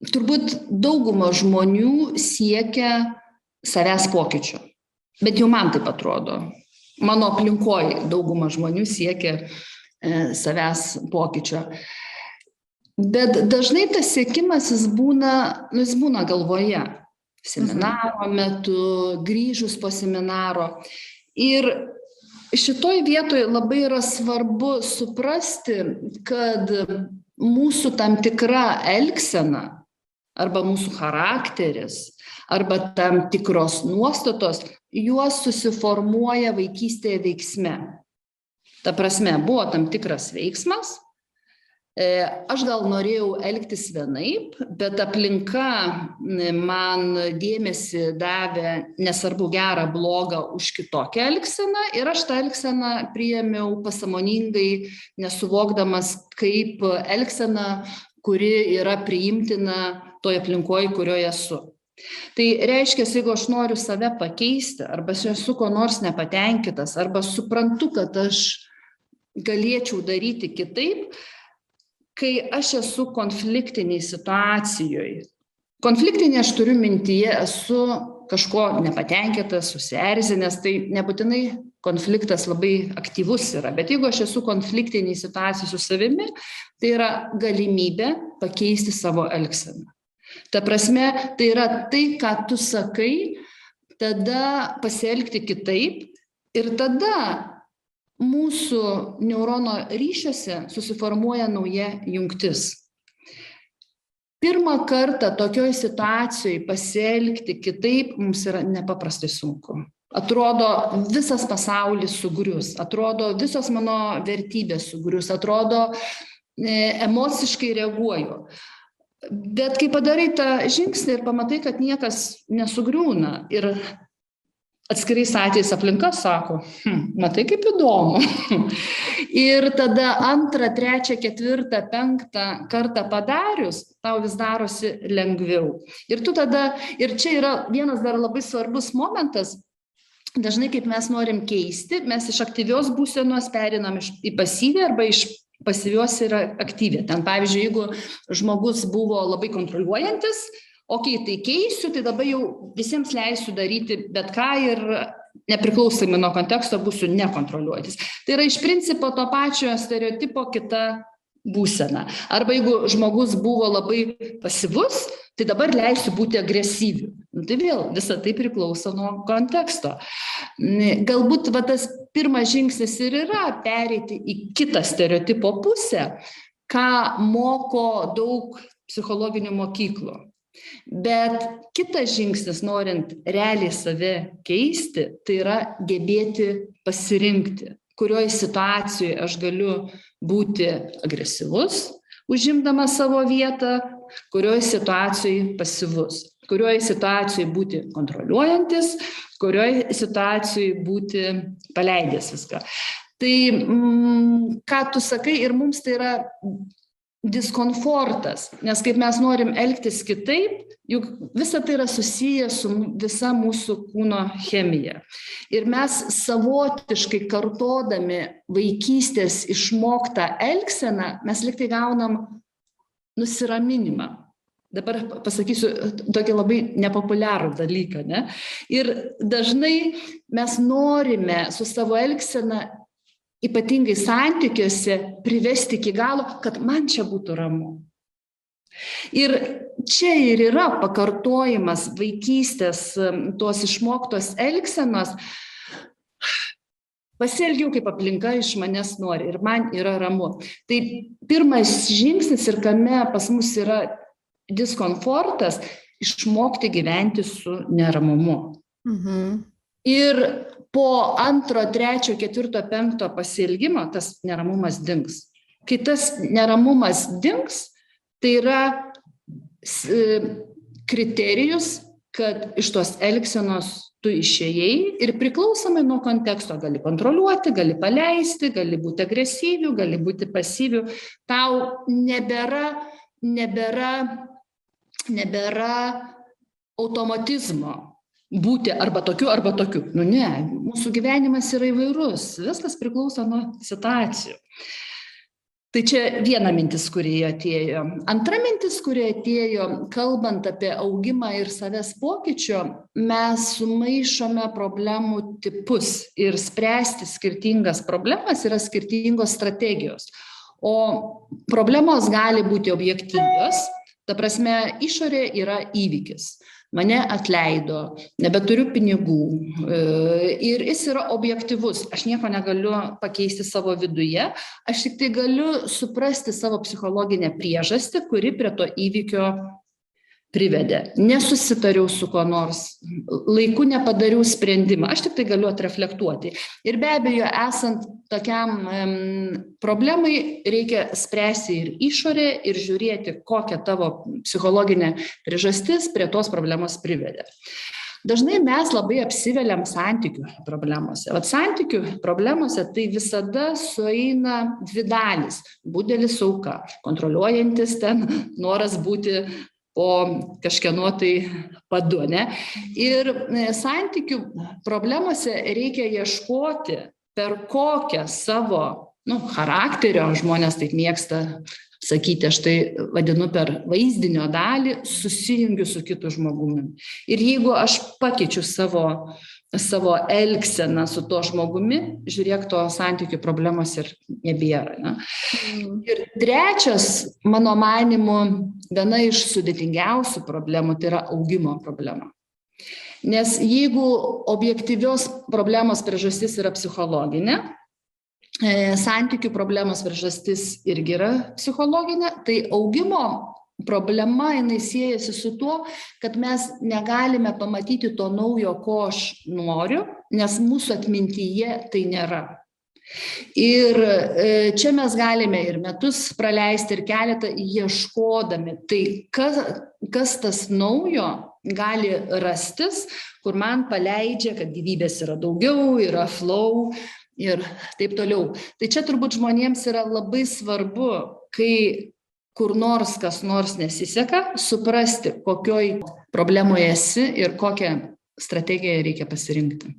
turbūt dauguma žmonių siekia savęs pokyčio. Bet jau man taip atrodo. Mano aplinkoje dauguma žmonių siekia savęs pokyčio. Bet dažnai tas siekimas jis būna galvoje. Seminaro metu, grįžus po seminaro. Ir šitoj vietoj labai yra svarbu suprasti, kad mūsų tam tikra elgsena arba mūsų charakteris, arba tam tikros nuostatos, juos susiformuoja vaikystėje veiksme. Ta prasme, buvo tam tikras veiksmas, aš gal norėjau elgtis vienaip, bet aplinka man dėmesį davė, nesvarbu gerą, blogą, už kitokią elgseną ir aš tą elgseną priėmiau pasąmoningai, nesuvokdamas kaip elgsena, kuri yra priimtina toj aplinkoje, kurioje esu. Tai reiškia, jeigu aš noriu save pakeisti, arba esu ko nors nepatenkintas, arba suprantu, kad aš galėčiau daryti kitaip, kai aš esu konfliktiniai situacijoje. Konfliktinė aš turiu mintyje, esu kažko nepatenkintas, susierzinęs, tai nebūtinai konfliktas labai aktyvus yra, bet jeigu aš esu konfliktiniai situacijai su savimi, tai yra galimybė pakeisti savo elgseną. Ta prasme, tai yra tai, ką tu sakai, tada pasielgti kitaip ir tada mūsų neurono ryšiuose susiformuoja nauja jungtis. Pirmą kartą tokioj situacijoje pasielgti kitaip mums yra nepaprastai sunku. Atrodo, visas pasaulis sugrius, atrodo, visos mano vertybės sugrius, atrodo, emociškai reaguoju. Bet kai padarai tą žingsnį ir pamatai, kad niekas nesugriūna ir atskirais atvejais aplinka sako, matai kaip įdomu. Ir tada antrą, trečią, ketvirtą, penktą kartą padarius, tau vis darosi lengviau. Ir čia yra vienas dar labai svarbus momentas, dažnai kaip mes norim keisti, mes iš aktyvios būsenos perinam į pasyvią arba iš pasyvios yra aktyvi. Ten, pavyzdžiui, jeigu žmogus buvo labai kontroliuojantis, tai keisiu, tai dabar jau visiems leisiu daryti bet ką ir nepriklausomai nuo konteksto būsiu nekontroliuojantis. Tai yra iš principo to pačio stereotipo kita būsena. Arba jeigu žmogus buvo labai pasyvus, tai dabar leisiu būti agresyviu. Tai vėl visą tai priklauso nuo konteksto. Galbūt tas pirmas žingsnis ir yra pereiti į kitą stereotipo pusę, ką moko daug psichologinių mokyklų. Bet kitas žingsnis, norint realiai save keisti, tai yra gebėti pasirinkti, kurioje situacijoje aš galiu būti agresyvus, užimdamas savo vietą, kurioje situacijoje pasyvus, kurioje situacijoje būti kontroliuojantis, kurioje situacijoje būti paleidęs viską. Tai, ką tu sakai, ir mums tai yra diskomfortas, nes kaip mes norim elgtis kitaip, juk visa tai yra susiję su visa mūsų kūno chemija. Ir mes savotiškai kartodami vaikystės išmoktą elgseną, mes lyg tai gaunam nusiraminimą. Dabar pasakysiu tokį labai nepopuliarų dalyką, ne? Ir dažnai mes norime su savo elgsena ypatingai santykiuose privesti iki galo, kad man čia būtų ramu. Ir čia ir yra pakartojimas vaikystės tos išmoktos elgsenos. Pasielgiau, kaip aplinka iš manęs nori ir man yra ramu. Tai pirmas žingsnis ir kame pas mus yra diskomfortas, išmokti gyventi su neramumu. Ir po antro, trečio, ketvirto, penkto pasielgimo tas neramumas dings. Kai tas neramumas dings, tai yra kriterijus, kad iš tos elgsenos tu išėjai ir priklausomai nuo konteksto gali kontroliuoti, gali paleisti, gali būti agresyvių, gali būti pasyvių. Tau nebėra automatizmo būti arba tokiu, arba tokiu. Ne, mūsų gyvenimas yra įvairus, viskas priklauso nuo situacijų. Tai čia viena mintis, kuri atėjo. Antra mintis, kuri atėjo, kalbant apie augimą ir savęs pokyčio, mes sumaišome problemų tipus ir spręsti skirtingas problemas yra skirtingos strategijos. O problemos gali būti objektyvios, ta prasme, išorė yra įvykis. Mane atleido, nebeturiu pinigų ir jis yra objektyvus. Aš nieko negaliu pakeisti savo viduje, aš tik tai galiu suprasti savo psichologinę priežastį, kuri prie to įvykio privedė. Nesusitariau su kuo nors, laiku nepadariau sprendimą, aš tik tai galiu atreflektuoti. Ir be abejo, esant tokiam problemai, reikia spręsti ir išorę, ir žiūrėti, kokia tavo psichologinė priežastis prie tos problemos privedė. Dažnai mes labai apsiveliam santykių problemose. Vat santykių problemose tai visada sueina dvi dalys. Budelis auka, kontroliuojantis ten noras būti po kažkieno tai padu, ne? Ir santykių problemose reikia ieškoti, per kokią savo charakterio, žmonės taip mėgsta sakyti, aš tai vadinu per vaizdinio dalį, susijungiu su kitu žmogumi. Ir jeigu aš pakeičiu savo elgseną su to žmogumi, žiūrėk, to santykių problemos ir nebėra. Ne? Ir trečias, mano manymu, viena iš sudėtingiausių problemų, tai yra augimo problema. Nes jeigu objektyvios problemos priežastis yra psichologinė, santykių problemos priežastis irgi yra psichologinė, tai augimo problema jinai siejasi su tuo, kad mes negalime pamatyti to naujo, ko aš noriu, nes mūsų atmintyje tai nėra. Ir čia mes galime ir metus praleisti, ir keletą ieškodami, tai kas tas naujo gali rastis, kur man paleidžia, kad gyvybės yra daugiau, yra flow ir taip toliau. Tai čia turbūt žmonėms yra labai svarbu, kai kur nors kas nors nesiseka, suprasti, kokioj problemoje esi ir kokią strategiją reikia pasirinkti.